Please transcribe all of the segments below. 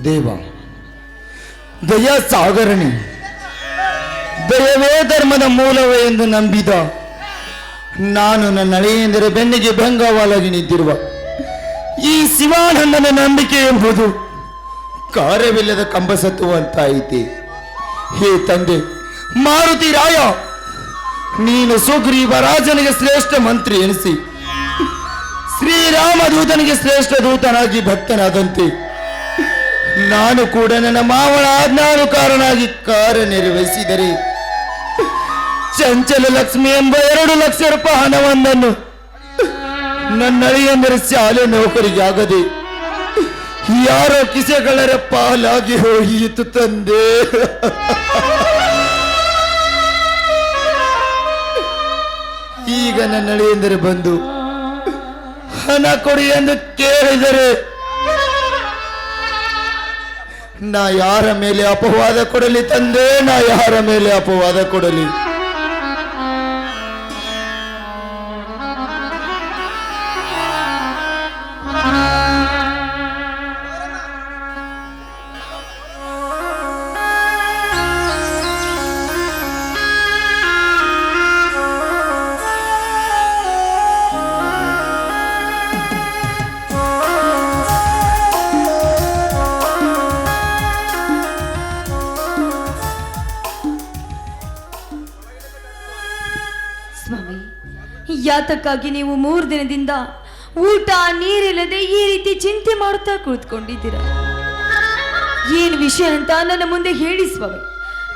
ದೇವ ದಯಾ ಸಾಗರಣಿ, ದಯವೇ ಧರ್ಮದ ಮೂಲವೇ ಎಂದು ನಂಬಿದ ನಾನು ನನ್ನ ಅಳಿಯಂದರೆ ಬೆನ್ನಿಗೆ ಬೆಂಗವಾಲಾಗಿ ನಿಂತಿರುವ ಈ ಶಿವಾನಂದನ ನಂಬಿಕೆ ಎಂಬುದು ಕಾರ್ಯವಿಲ್ಲದ ಕಂಬಸತ್ವ ಅಂತಾಯಿತೆ. ಹೇ ತಂದೆ ಮಾರುತಿ ರಾಯ, ನೀನು ಸುಗ್ರೀವ ರಾಜನಿಗೆ ಶ್ರೇಷ್ಠ ಮಂತ್ರಿ ಎನಿಸಿ ಶ್ರೀರಾಮ ದೂತನಿಗೆ ಶ್ರೇಷ್ಠ ದೂತನಾಗಿ ಭಕ್ತನಾದಂತೆ ನಾನು ಕೂಡ ನನ್ನ ಮಾವನ ಆಜ್ಞಾನುಕಾರನಾಗಿ ಕಾರ್ಯನಿರ್ವಹಿಸಿದರೆ ಚಂಚಲ ಲಕ್ಷ್ಮಿ ಎಂಬ 2 ಲಕ್ಷ ರೂಪಾಯಿ ಹಣವೊಂದನ್ನು ನನ್ನ ಅಳಿಯಂದರೆ ಶಾಲೆ ನೌಕರಿಗೆ ಆಗದೆ ಯಾರೋ ಕಿಸೆಗಳರ ಪಾಲಾಗಿ ಹೋಯಿತು ತಂದೆ. ಈಗ ನನ್ನ ಅಳಿಯಂದರೆ ಬಂದು ಹಣ ಕೊಡಿ ಎಂದು ಕೇಳಿದರೆ ನಾ ಯಾರ ಮೇಲೆ ಅಪವಾದ ಕೊಡಲಿ ತಂದೆ? ನಾ ಯಾರ ಮೇಲೆ ಅಪವಾದ ಕೊಡಲಿ? ಯಾತಕ್ಕಾಗಿ ನೀವು 3 ದಿನದಿಂದ ಊಟ ನೀರಿಲ್ಲದೆ ಈ ರೀತಿ ಚಿಂತೆ ಮಾಡುತ್ತಾ ಕುಳಿತುಕೊಂಡಿದ್ದೀರಾ? ಏನು ವಿಷಯ ಅಂತ ನನ್ನ ಮುಂದೆ ಹೇಳಿ ಸ್ವಾಮಿ.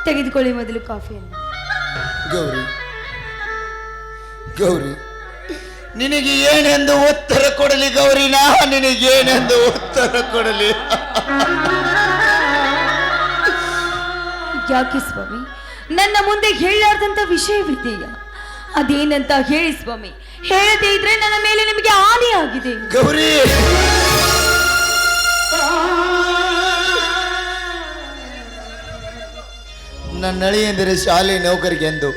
ತೆಗೆದುಕೊಳ್ಳಿ ಮೊದಲು ಕಾಫಿಯನ್ನು. ಗೌರಿ ಗೌರಿ, ನಿನಗೆ ಏನೆಂದು ಉತ್ತರ ಕೊಡಲಿ ಗೌರಿ? ನಾ ನಿನಗೇನೆಂದು ಉತ್ತರ ಕೊಡಲಿ? ಯಾಕೆ ಸ್ವಾಮಿ, ನನ್ನ ಮುಂದೆ ಹೇಳಲಾರ್ದಂತ ವಿಷಯವಿದೆಯಾ? ಅದೇನಂತ ಹೇಳಿ ಸ್ವಾಮಿ. ಹೇಳದೇ ಇದ್ರೆ ನನ್ನ ಮೇಲೆ ನಿಮಗೆ ಹಾನಿ ಆಗಿದೆ. ಗೌರಿ, ನನ್ನ ಅಳಿಯಂದರೆ ಶಾಲೆ ನೌಕರಿಗೆ ಎಂದು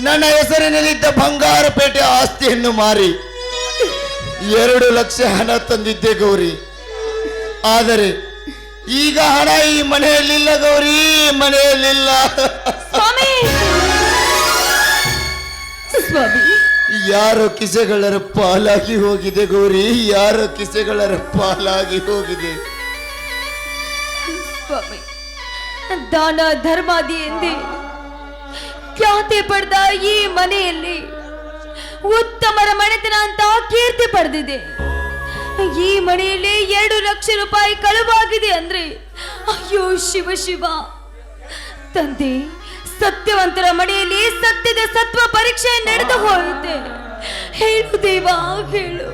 ನನ್ನ ಹೆಸರಿನಲ್ಲಿದ್ದ ಬಂಗಾರಪೇಟೆ ಆಸ್ತಿಯನ್ನು ಮಾರಿ 2 ಲಕ್ಷ ಹಣ ತಂದಿದ್ದೆ ಗೌರಿ. ಆದರೆ ಈಗ ಹಣ ಈ ಮನೆಯಲ್ಲಿಲ್ಲ ಗೌರಿ, ಮನೆಯಲ್ಲಿಲ್ಲ. ಸ್ವಾಮಿ ಸ್ವಾಮಿ, ಯಾರೋ ಕಿಸೆಗಳರ ಪಾಲಾಗಿ ಹೋಗಿದೆ ಗೌರಿ, ಯಾರೋ ಕಿಸೆಗಳರ ಪಾಲಾಗಿ ಹೋಗಿದೆ. ಸ್ವಾಮಿ, ದಾನ ಧರ್ಮಾದಿ ಎಂದೇ ಖ್ಯಾತಿ ಪಡೆದ ಈ ಮನೆಯಲ್ಲಿ ಉತ್ತಮರ ಮನೆತನ ಅಂತ ಕೀರ್ತಿ ಪಡೆದಿದೆ. ಈ ಮನೆಯಲ್ಲಿ 2 ಲಕ್ಷ ರೂಪಾಯಿ ಕಳುವಾಗಿದೆ ಅಂದ್ರೆ ಅಯ್ಯೋ ಶಿವ ಶಿವ. ತಂದೆ, ಸತ್ಯವಂತರ ಮನೆಯಲ್ಲಿ ಸತ್ಯದ ಸತ್ವ ಪರೀಕ್ಷೆ ನಡೆದು ಹೋಯಿತೆ. ಹೇಳು ದೇವ, ಹೇಳು.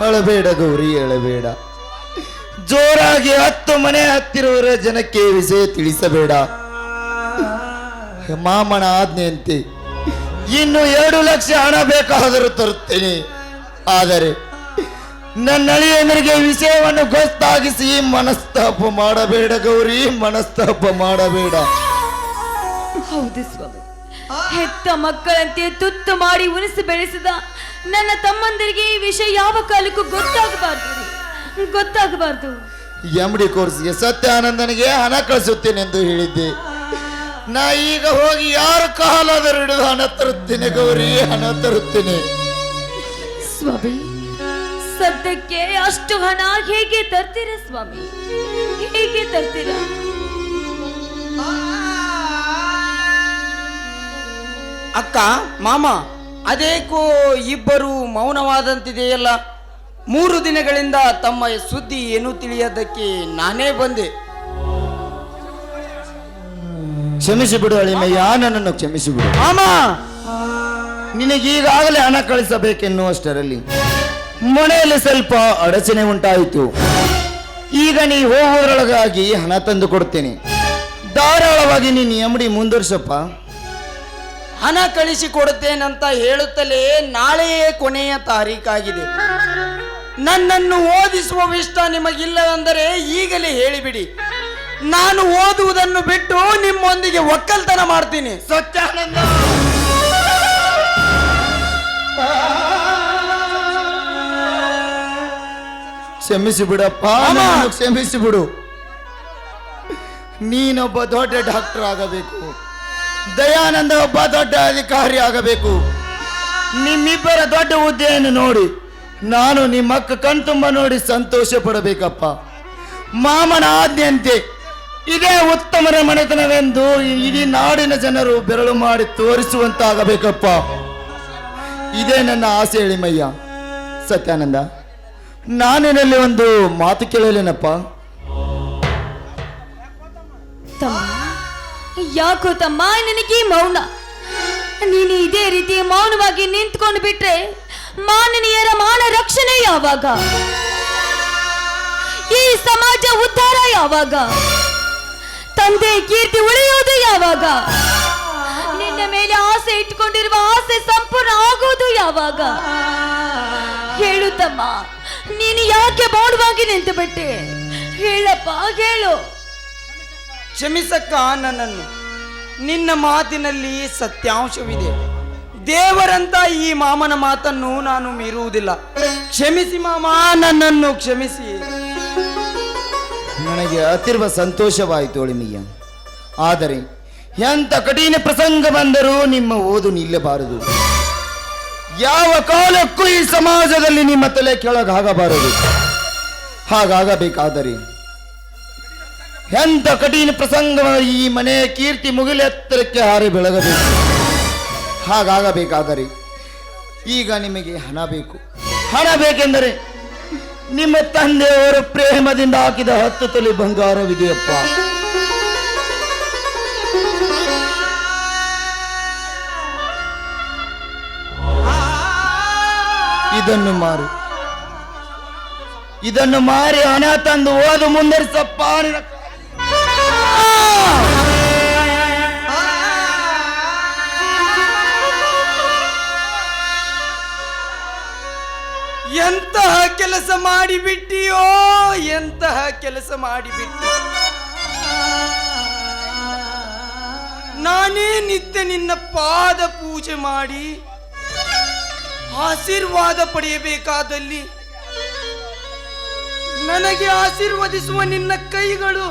ಅಳಬೇಡ ಗೌರಿ, ಅಳಬೇಡ. ಜೋರಾಗಿ 10 ಮನೆ ಹತ್ತಿರವರ ಜನಕ್ಕೆ ವಿಷಯ ತಿಳಿಸಬೇಡ. ಮಾಮನ ಆಜ್ಞೆಯಂತೆ ಇನ್ನು 2 ಲಕ್ಷ ಹಣ ಬೇಕಾದರೂ ತರುತ್ತೇನೆ. ಆದರೆ ನನ್ನ ಅಳಿಯಂದರಿಗೆ ವಿಷಯವನ್ನು ಗೊತ್ತಾಗಿಸಿ ಮನಸ್ತಾಪ ಮಾಡಬೇಡ ಗೌರಿ, ಮನಸ್ತಾಪ ಮಾಡಬೇಡ. ಹೌದು ಸ್ವಾಮಿ, ಹೆತ್ತ ಮಕ್ಕಳಂತೆ ತುತ್ತು ಮಾಡಿ ಉಣಿಸಿ ಬೆಳೆಸಿದ ನನ್ನ ತಮ್ಮಂದರಿಗೆ ಈ ವಿಷಯ ಯಾವ ಕಾಲಕ್ಕೂ ಗೊತ್ತಾಗಬಾರ್ದು. MD ಕೋರ್ಸ್ಗೆ ಸತ್ಯಾನಂದನಿಗೆ ಹಣ ಕಳಿಸುತ್ತೇನೆಂದು ಹೇಳಿದ್ದೆ. ನಾ ಈಗ ಹೋಗಿ ಯಾರ ಕಾಲಾದರೂ ಹಿಡಿದು ಹಣ ತರುತ್ತೇನೆ ಗೌರಿ, ಹಣ ತರುತ್ತೇನೆ. ಸ್ವಾಮಿ, ಸದ್ಯಕ್ಕೆ ಅಷ್ಟು ಹಣ ಹೇಗೆ ತರ್ತೀರಾ ಸ್ವಾಮಿ? ಹೇಗೆ ತರ್ತೀರಾ? ಅಕ್ಕ, ಮಾಮ, ಅದೇಕೋ ಇಬ್ಬರು ಮೌನವಾದಂತಿದೆಯಲ್ಲ? 3 ದಿನಗಳಿಂದ ತಮ್ಮ ಸುದ್ದಿ ಏನು ತಿಳಿಯೋದಕ್ಕೆ ನಾನೇ ಬಂದೆ. ಕ್ಷಮಿಸಿಬಿಡು ಅಳಿಮಯ್ಯ, ನನ್ನನ್ನು ಕ್ಷಮಿಸಿಬಿಡು. ಮಾಮ, ನಿನಗೀಗಾಗಲೇ ಹಣ ಕಳಿಸಬೇಕೆನ್ನುವಷ್ಟರಲ್ಲಿ ಮನೆಯಲ್ಲಿ ಸ್ವಲ್ಪ ಅಡಚಣೆ ಉಂಟಾಯಿತು. ಈಗ ನೀ ಹೋಗುವುದರೊಳಗಾಗಿ ಹಣ ತಂದು ಕೊಡ್ತೇನೆ. ಧಾರಾಳವಾಗಿ ನೀನು MD ಮುಂದುವರ್ಸಪ್ಪ. ಹಣ ಕಳಿಸಿಕೊಡುತ್ತೇನಂತ ಹೇಳುತ್ತಲೇ ನಾಳೆಯೇ ಕೊನೆಯ ತಾರೀಕಾಗಿದೆ. ನನ್ನನ್ನು ಓದಿಸುವವಿಷ್ಟ ನಿಮಗಿಲ್ಲವೆಂದರೆ ಈಗಲೇ ಹೇಳಿಬಿಡಿ. ನಾನು ಓದುವುದನ್ನು ಬಿಟ್ಟು ನಿಮ್ಮೊಂದಿಗೆ ಒಕ್ಕಲ್ತನ ಮಾಡ್ತೀನಿ. ಸತ್ಯಾನಂದ, ಕ್ಷಮಿಸಿ ಬಿಡಪ್ಪ, ನನ್ನನ್ನು ಕ್ಷಮಿಸಿ ಬಿಡು. ನೀನೊಬ್ಬ ದೊಡ್ಡ ಡಾಕ್ಟರ್ ಆಗಬೇಕು, ದಯಾನಂದ ಒಬ್ಬ ದೊಡ್ಡ ಅಧಿಕಾರಿ ಆಗಬೇಕು. ನಿಮ್ಮಿಬ್ಬರ ದೊಡ್ಡ ಹುದ್ದೆಯನ್ನು ನೋಡಿ ನಾನು ನಿಮ್ಮಕ್ಕ ಕಣ್ತುಂಬ ನೋಡಿ ಸಂತೋಷ ಪಡಬೇಕಪ್ಪ. ಮಾಮನ ಆಜ್ಞೆಯಂತೆ ಇದೇ ಉತ್ತಮರ ಮನೆತನವೆಂದು ಇಡೀ ನಾಡಿನ ಜನರು ಬೆರಳು ಮಾಡಿ ತೋರಿಸುವಂತಾಗಬೇಕಪ್ಪ. ಇದೇ ನನ್ನ ಆಸೆ ಎಳಿಮಯ್ಯ. ಸತ್ಯಾನಂದ, ನಾನಿನಲ್ಲಿ ಒಂದು ಮಾತು ಕೇಳಲೇನಪ್ಪ. ತಮ್ಮ, ಯಾಕೋ ತಮ್ಮ ನನಗೆ ಮೌನ? ನೀನು ಇದೇ ರೀತಿ ಮೌನವಾಗಿ ನಿಂತ್ಕೊಂಡು ಬಿಟ್ರೆ ಮಾನನೀಯರ ಮಾನ ರಕ್ಷಣೆ ಯಾವಾಗ? ಈ ಸಮಾಜ ಉದ್ಧಾರ ಯಾವಾಗ? ತಂದೆ ಕೀರ್ತಿ ಉಳಿಯೋದು ಯಾವಾಗ? ನಿನ್ನ ಮೇಲೆ ಆಸೆ ಇಟ್ಕೊಂಡಿರುವ ಆಸೆ ಸಂಪೂರ್ಣ ಆಗೋದು ಯಾವಾಗ? ಹೇಳು ತಮ್ಮ, ನೀನು ಯಾಕೆ ಮೌನವಾಗಿ ನಿಂತು ಬಿಟ್ಟೆ? ಹೇಳಪ್ಪ, ಹೇಳು. ಕ್ಷಮಿಸಕ್ಕ ನನ್ನನ್ನು. ನಿನ್ನ ಮಾತಿನಲ್ಲಿ ಸತ್ಯಾಂಶವಿದೆ. ದೇವರಂತ ಈ ಮಾಮನ ಮಾತನ್ನು ನಾನು ಮೀರುವುದಿಲ್ಲ. ಕ್ಷಮಿಸಿ ಮಾಮ, ನನ್ನನ್ನು ಕ್ಷಮಿಸಿ. ನನಗೆ ಅತಿರ್ವ ಸಂತೋಷವಾಯಿತು ಒಳಿಮಯ್ಯ. ಆದರೆ ಎಂಥ ಕಠಿಣ ಪ್ರಸಂಗ ಬಂದರೂ ನಿಮ್ಮ ಓದು ನಿಲ್ಲಬಾರದು. ಯಾವ ಕಾಲಕ್ಕೂ ಈ ಸಮಾಜದಲ್ಲಿ ನಿಮ್ಮ ತಲೆ ಕೆಳಗಾಗಬಾರದು. ಹಾಗಾಗಬೇಕಾದರೆ ಎಂಥ ಕಠಿಣ ಪ್ರಸಂಗ ಈ ಮನೆಯ ಕೀರ್ತಿ ಮುಗಿಲೆತ್ತರಕ್ಕೆ ಹಾರಿ ಬೆಳಗಬೇಕು. ಹಾಗಾಗಬೇಕಾದರೆ ಈಗ ನಿಮಗೆ ಹಣ ಬೇಕು. ಹಣ ಬೇಕೆಂದರೆ ನಿಮ್ಮ ತಂದೆಯವರು ಪ್ರೇಮದಿಂದ ಹಾಕಿದ 10 ತೊಲೆ ಬಂಗಾರವಿದೆಯಪ್ಪ. ಇದನ್ನು ಮಾರಿ ಹಣ ತಂದು ಓದು ಮುಂದರಿಸಪ್ಪ. ಎಂತಹ ಕೆಲಸ ಮಾಡಿಬಿಟ್ಟಿಯೋ, ಎಂತಹ ಕೆಲಸ ಮಾಡಿಬಿಟ್ಟಿ. ನಾನೇ ನಿತ್ಯ ನಿನ್ನ ಪಾದ ಪೂಜೆ ಮಾಡಿ ಆಶೀರ್ವಾದ ಪಡೆಯಬೇಕಾದಲ್ಲಿ ನನಗೆ ಆಶೀರ್ವದಿಸುವ ನಿನ್ನ ಕೈಗಳು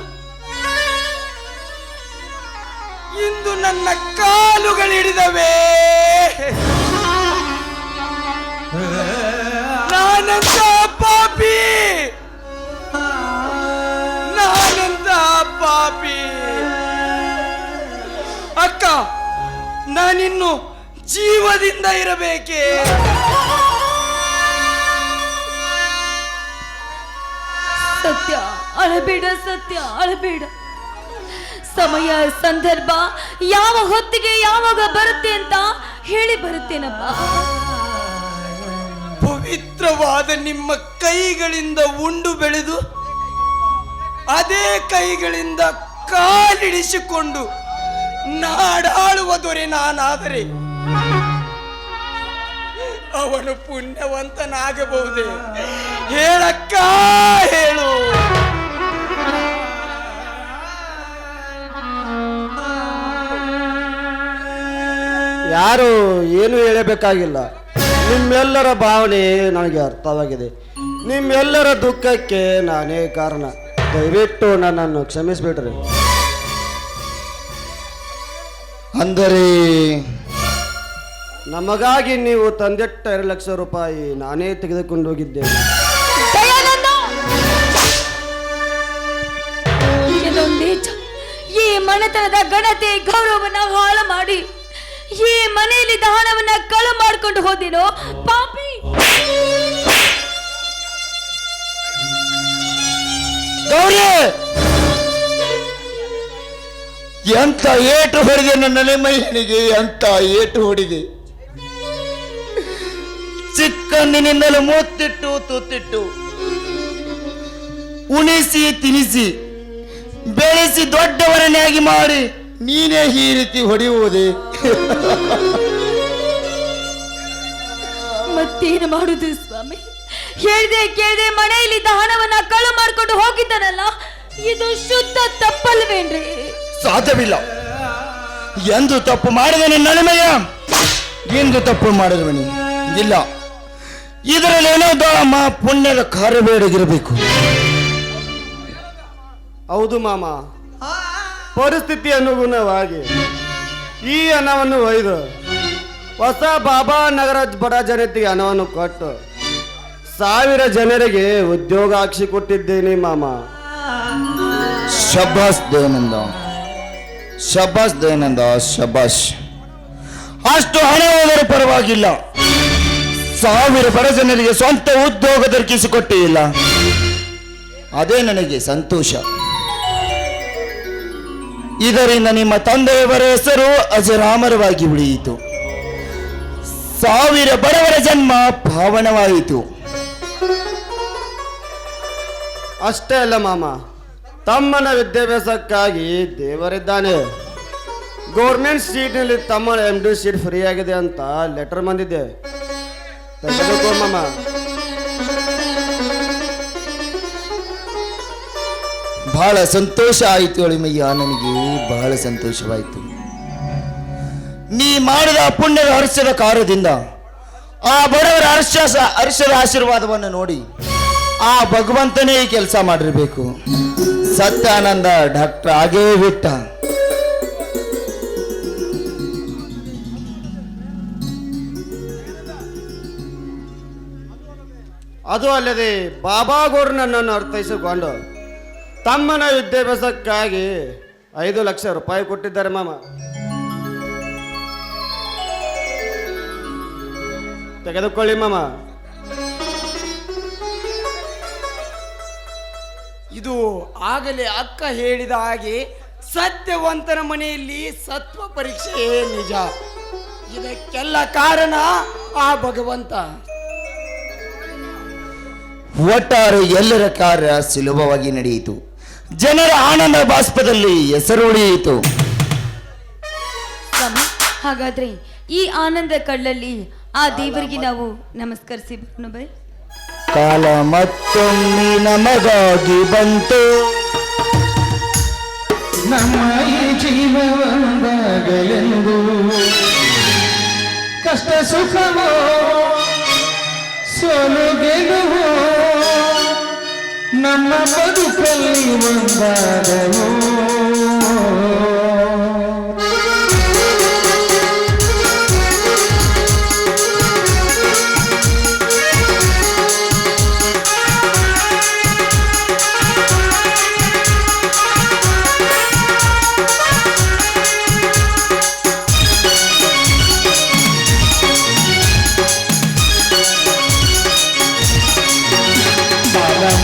ಇಂದು ನನ್ನ ಕಾಲುಗಳಿಡಿದವೆ. ನಾನಂತ ಪಾಪಿ, ನಾನಂತ ಪಾಪಿ. ಅಕ್ಕ, ನಾನಿನ್ನು ಜೀವದಿಂದ ಇರಬೇಕೆ? ಸತ್ಯ, ಅಳಬೇಡ ಸತ್ಯ, ಅಳಬೇಡ. ಸಮಯ ಸಂದರ್ಭ ಯಾವ ಹೊತ್ತಿಗೆ ಯಾವಾಗ ಬರುತ್ತೆ ಅಂತ ಹೇಳಿ ಬರುತ್ತೇನಪ್ಪ. ಪವಿತ್ರವಾದ ನಿಮ್ಮ ಕೈಗಳಿಂದ ಉಂಡು ಬೆಳೆದು ಅದೇ ಕೈಗಳಿಂದ ಕಾಲಿಡಿಸಿಕೊಂಡು ನಾಡಾಳುವ ದೊರೆ ನಾನಾದರೆ ಅವನು ಪುಣ್ಯವಂತನಾಗಬಹುದೇ? ಹೇಳಕ್ಕ, ಹೇಳು. ಯಾರು ಏನು ಹೇಳಬೇಕಾಗಿಲ್ಲ. ನಿಮ್ಮೆಲ್ಲರ ಭಾವನೆ ನನಗೆ ಅರ್ಥವಾಗಿದೆ. ನಿಮ್ಮೆಲ್ಲರ ದುಃಖಕ್ಕೆ ನಾನೇ ಕಾರಣ. ದಯವಿಟ್ಟು ನನ್ನನ್ನು ಕ್ಷಮಿಸಿಬಿಡ್ರಿ. ಅಂದರೆ ನಮಗಾಗಿ ನೀವು ತಂದೆಟ್ಟ 2 ಲಕ್ಷ ರೂಪಾಯಿ ನಾನೇ ತೆಗೆದುಕೊಂಡು ಹೋಗಿದ್ದೇನೆ. ಈ ಮನೆತನದ ಘನತೆ ಗೌರವವನ್ನ ಹಾಳು ಮಾಡಿ ಈ ಮನೆಯಲ್ಲಿ ಹಣವನ್ನ ಕಳು ಮಾಡ್ಕೊಂಡು ಹೋದಿನೋ ಪಾಪಿ. ಗೌರಿ, ಎಂತ ಏಟು ಹೊಡೆದೆ ನನ್ನ ನೆಲೆಮೈಯನಿಗೆ, ಎಂತ ಏಟು ಹೊಡಿದೆ. ಚಿಕ್ಕಂದಿನಿಂದಲೂ ಮೂತ್ತಿಟ್ಟು ತುತ್ತಿಟ್ಟು ಉಣಿಸಿ ತಿನಿಸಿ ಬೆಳೆಸಿ ದೊಡ್ಡವರನ್ನಾಗಿ ಮಾಡಿ ನೀನೇ ಈ ರೀತಿ ಹೊಡೆಯುವುದೇ? ಮತ್ತೇನು ಮಾಡುದು ಸ್ವಾಮಿ? ಹೇಳ್ದೆ ಕೇಳ್ದೆ ಮನೆಯಲ್ಲಿದ್ದ ಹಣವನ್ನ ಕಳು ಮಾಡ್ಕೊಂಡು ಹೋಗಿದ್ದಾನಲ್ಲ, ಇದು ಶುದ್ಧ ತಪ್ಪಲ್ವೇನ್ರಿ? ಸಾಧ್ಯವಿಲ್ಲ. ಎಂದು ತಪ್ಪು ಮಾಡಿದನು ನಳಿಮಯ್ಯ, ಎಂದು ತಪ್ಪು ಮಾಡಿದವನಿ ಇಲ್ಲ. ಇದರಲ್ಲಿ ಏನೋ ಪುಣ್ಯದ ಕಾರ್ಯಬೇಡಗಿರಬೇಕು. ಹೌದು ಮಾಮ, ಪರಿಸ್ಥಿತಿ ಅನುಗುಣವಾಗಿ ಈ ಹಣವನ್ನು ಒಯ್ದು ಹೊಸ ಬಾಬಾ ನಗರ ಬಡ ಜನತೆಗೆ ಹಣವನ್ನು ಕೊಟ್ಟು 1000 ಜನರಿಗೆ ಉದ್ಯೋಗ ಹಾಕಿಸಿಕೊಟ್ಟಿದ್ದೇನೆ ಮಾಮ. ಶಬಾಸ್ ದಯಾನಂದ, ಶಬಾಸ್ ದಯಾನಂದ, ಶಬಾಸ್. ಅಷ್ಟು ಹಣ ಹೋದರೂ ಪರವಾಗಿಲ್ಲ, 1000 ಬಡ ಜನರಿಗೆ ಸ್ವಂತ ಉದ್ಯೋಗ ದೊರಕಿಸಿಕೊಟ್ಟಿಲ್ಲ. ಅದೇ ನನಗೆ ಸಂತೋಷ. ಇದರಿಂದ ನಿಮ್ಮ ತಂದೆಯವರ ಹೆಸರು ಅಜರಾಮರವಾಗಿ ಉಳಿಯಿತು. 1000 ಬಡವರ ಜನ್ಮ ಪಾವನವಾಯಿತು. ಅಷ್ಟೇ ಅಲ್ಲ ಮಾಮ, ತಮ್ಮನ ವಿದ್ಯಾಭ್ಯಾಸಕ್ಕಾಗಿ ದೇವರಿದ್ದಾನೆ. ಗೌರ್ಮೆಂಟ್ ಸೀಟ್ನಲ್ಲಿ ತಮ್ಮನ MD ಸೀಟ್ ಫ್ರೀ ಆಗಿದೆ ಅಂತ ಲೆಟರ್ ಬಂದಿದೆ, ತೆಗೆದುಕೋ ಮಾಮ. ಬಹಳ ಸಂತೋಷ ಆಯಿತು ಅಳಿಮಯ್ಯ, ನನಗೆ ಬಹಳ ಸಂತೋಷವಾಯಿತು. ನೀ ಮಾಡಿದ ಪುಣ್ಯದ ಹರ್ಷದ ಕಾರ್ಯದಿಂದ ಆ ಬಡವರ ಹರ್ಷದ ಆಶೀರ್ವಾದವನ್ನು ನೋಡಿ ಆ ಭಗವಂತನೇ ಕೆಲಸ ಮಾಡಿರ್ಬೇಕು. ಸತ್ಯಾನಂದ ಡಾಕ್ಟರ್ ಆಗೇ ಬಿಟ್ಟ. ಅದು ಅಲ್ಲದೆ ಬಾಬಾ ಗೌಡ್ರು ನನ್ನನ್ನು ಅರ್ಥೈಸಿಕೊಂಡು ತಮ್ಮನ ವಿದ್ಯಾಭ್ಯಾಸಕ್ಕಾಗಿ 5 ಲಕ್ಷ ರೂಪಾಯಿ ಕೊಟ್ಟಿದ್ದಾರೆ ಮಾಮ. ತೆಗೆದುಕೊಳ್ಳಿ ಮಾಮ. ಇದು ಆಗಲೇ ಅಕ್ಕ ಹೇಳಿದ ಹಾಗೆ ಸತ್ಯವಂತನ ಮನೆಯಲ್ಲಿ ಸತ್ವ ಪರೀಕ್ಷೆಯೇ ನಿಜ. ಇದಕ್ಕೆಲ್ಲ ಕಾರಣ ಆ ಭಗವಂತ. ಒಟ್ಟಾರೆ ಎಲ್ಲರ ಕಾರ್ಯ ಸುಲಭವಾಗಿ ನಡೆಯಿತು. ಜನರ ಆನಂದ ಬಾಷ್ಪದಲ್ಲಿ ಹೆಸರು ಉಳಿಯಿತು. ಸ್ವಾಮಿ, ಹಾಗಾದ್ರೆ ಈ ಆನಂದ ಕಳ್ಳಲ್ಲಿ ಆ ದೇವರಿಗೆ ನಾವು ನಮಸ್ಕರಿಸಿ ಬರೋಣ ಬೈ. ಕಾಲ ಮತ್ತೊಮ್ಮೆ ನಮಗಾಗಿ ಬಂತು, ನಮ್ಮ ಈ ಜೀವನದಾಗಲೆಂದು ಕಷ್ಟ ಸುಖವೋ ಸೋಲು ಗೆಲುವೋ ನಮ್ಮ ಬದುಕಲ್ಲಿ ಒಂದಾದವೋ.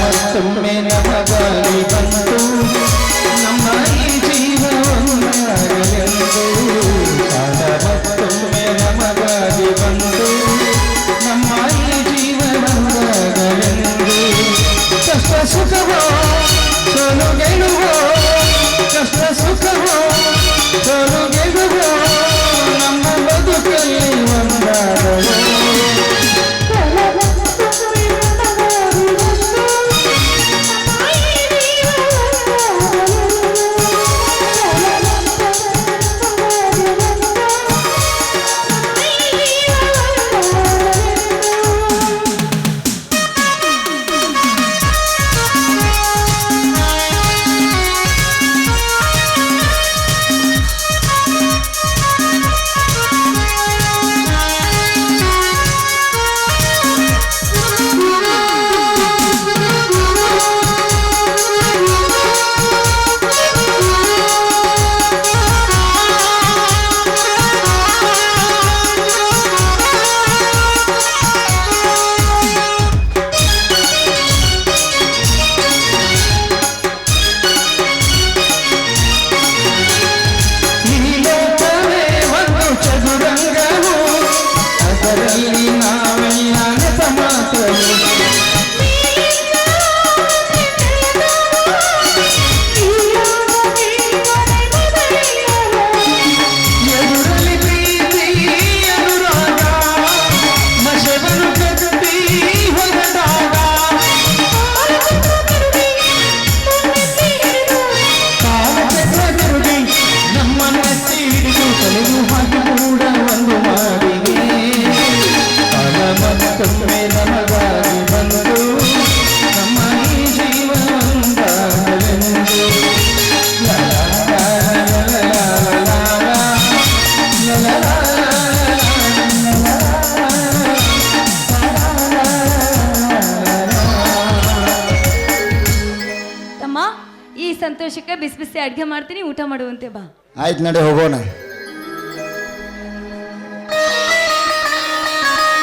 ಮತ್ತೊಮ್ಮೆ ನಮಗಾಗಿ ಬಂತು, ನಮ್ಮ ಈ ಜೀವನದಾಗಲೆಂದು. ಕಾಲ ಮತ್ತೊಮ್ಮೆ ನಮಗಾಗಿ ಬಂತು, ನಮ್ಮ ಈ ಜೀವನದಾಗಲೆಂದು. ಕಷ್ಟ ಸುಖವೋ ಸೋಲು ಗೆಲುವೋ, ಕಷ್ಟ ಸುಖವೋ ಸೋಲು ಗೆಲುವೋ ನಮ್ಮ ಬದುಕಲ್ಲಿ ಒಂದಾದವೋ. ಸಂತೋಷಕ್ಕೆ ಬಿಸಿ ಬಿಸಿ ಅಡ್ಗೆ ಮಾಡ್ತೀನಿ, ಊಟ ಮಾಡುವಂತೆ ಬಾ. ಆಯ್ತು ನಡೆ ಹೋಗೋಣ.